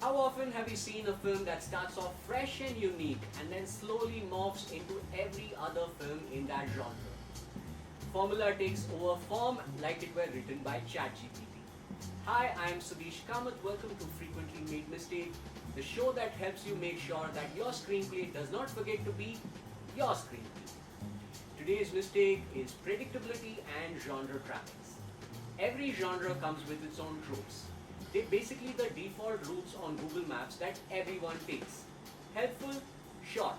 How often have you seen a film that starts off fresh and unique and then slowly morphs into every other film in that genre? Formula takes over form like it were written by ChatGPT. Hi, I am Sudesh Kamath. Welcome to Frequently Made Mistake, the show that helps you make sure that your screenplay does not forget to be your screenplay. Today's mistake is predictability and genre trappings. Every genre comes with its own tropes. They're basically the default routes on Google Maps that everyone takes. Helpful? Sure.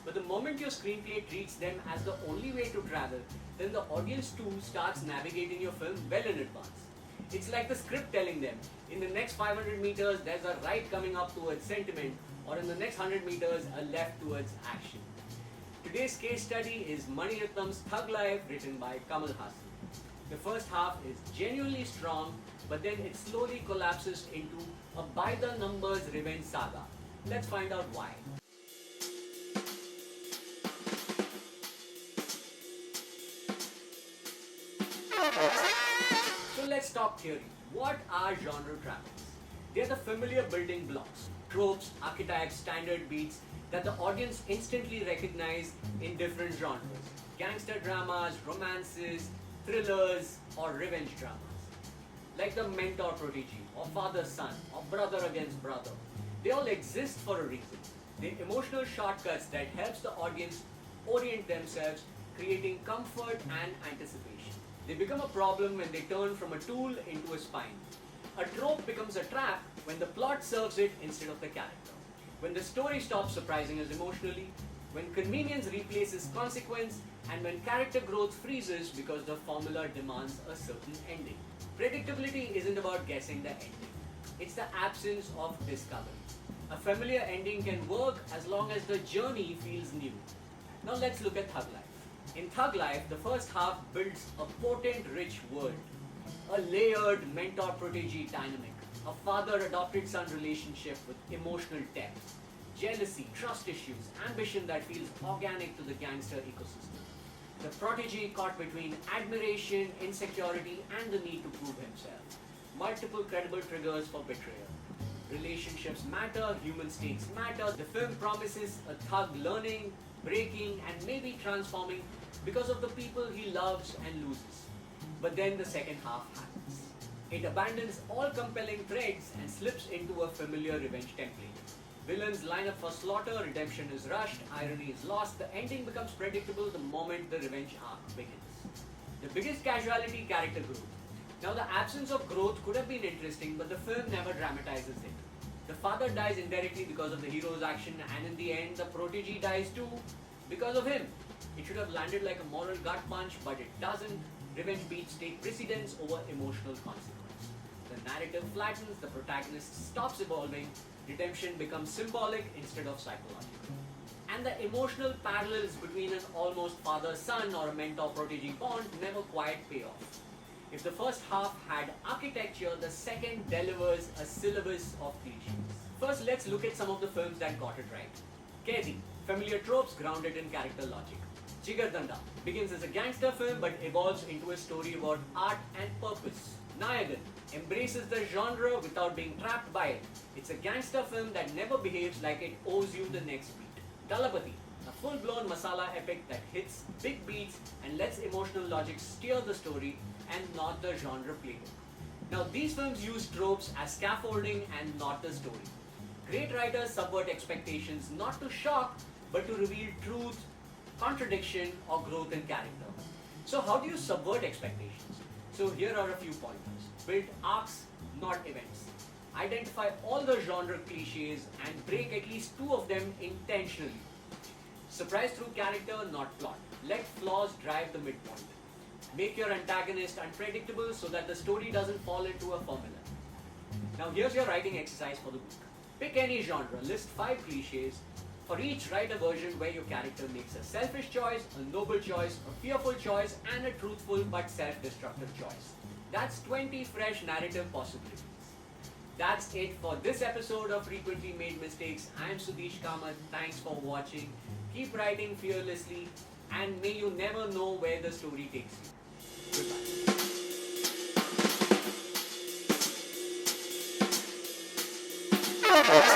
But the moment your screenplay treats them as the only way to travel, then the audience too starts navigating your film well in advance. It's like the script telling them, in the next 500 meters there's a right coming up towards sentiment, or in the next 100 meters a left towards action. Today's case study is Mani Ratnam's Thug Life, written by Kamal Haasan. The first half is genuinely strong, but then it slowly collapses into a by the numbers revenge saga. Let's find out why. So let's talk theory. What are genre trappings? They're the familiar building blocks, tropes, archetypes, standard beats that the audience instantly recognize in different genres. Gangster dramas, romances, thrillers, or revenge dramas. Like the mentor-protege, or father-son, or brother against brother. They all exist for a reason. They're emotional shortcuts that helps the audience orient themselves, creating comfort and anticipation. They become a problem when they turn from a tool into a spine. A trope becomes a trap when the plot serves it instead of the character. When the story stops surprising us emotionally, when convenience replaces consequence, and when character growth freezes because the formula demands a certain ending. Predictability isn't about guessing the ending. It's the absence of discovery. A familiar ending can work as long as the journey feels new. Now let's look at Thug Life. In Thug Life, the first half builds a potent, rich world. A layered mentor-protege dynamic. A father-adopted son relationship with emotional depth. Jealousy, trust issues, ambition that feels organic to the gangster ecosystem. The protege caught between admiration, insecurity, and the need to prove himself. Multiple credible triggers for betrayal. Relationships matter, human stakes matter. The film promises a thug learning, breaking, and maybe transforming because of the people he loves and loses. But then the second half happens. It abandons all compelling threads and slips into a familiar revenge template. Villains line up for slaughter, redemption is rushed, irony is lost, the ending becomes predictable the moment the revenge arc begins. The biggest casualty, character growth. Now the absence of growth could have been interesting, but the film never dramatizes it. The father dies indirectly because of the hero's action, and in the end the protege dies too because of him. It should have landed like a moral gut punch, but it doesn't. Revenge beats take precedence over emotional consequence. The narrative flattens, the protagonist stops evolving, redemption becomes symbolic instead of psychological. And the emotional parallels between an almost father-son or a mentor-protege bond never quite pay off. If the first half had architecture, the second delivers a syllabus of cliches. First, let's look at some of the films that got it right. Kaithi, familiar tropes grounded in character logic. Jigarthanda begins as a gangster film but evolves into a story about art and purpose. Nayagan embraces the genre without being trapped by it. It's a gangster film that never behaves like it owes you the next beat. Thalapathy, a full-blown masala epic that hits big beats and lets emotional logic steer the story and not the genre playbook. Now these films use tropes as scaffolding and not the story. Great writers subvert expectations not to shock but to reveal truth, contradiction, or growth in character. So how do you subvert expectations? So here are a few pointers. Build arcs, not events. Identify all the genre cliches and break at least two of them intentionally. Surprise through character, not plot. Let flaws drive the midpoint. Make your antagonist unpredictable so that the story doesn't fall into a formula. Now here's your writing exercise for the week. Pick any genre, list 5 cliches. For each, write a version where your character makes a selfish choice, a noble choice, a fearful choice, and a truthful but self-destructive choice. That's 20 fresh narrative possibilities. That's it for this episode of Frequently Made Mistakes. I'm Sudesh Kamath. Thanks for watching. Keep writing fearlessly, and may you never know where the story takes you. Goodbye. Thank you.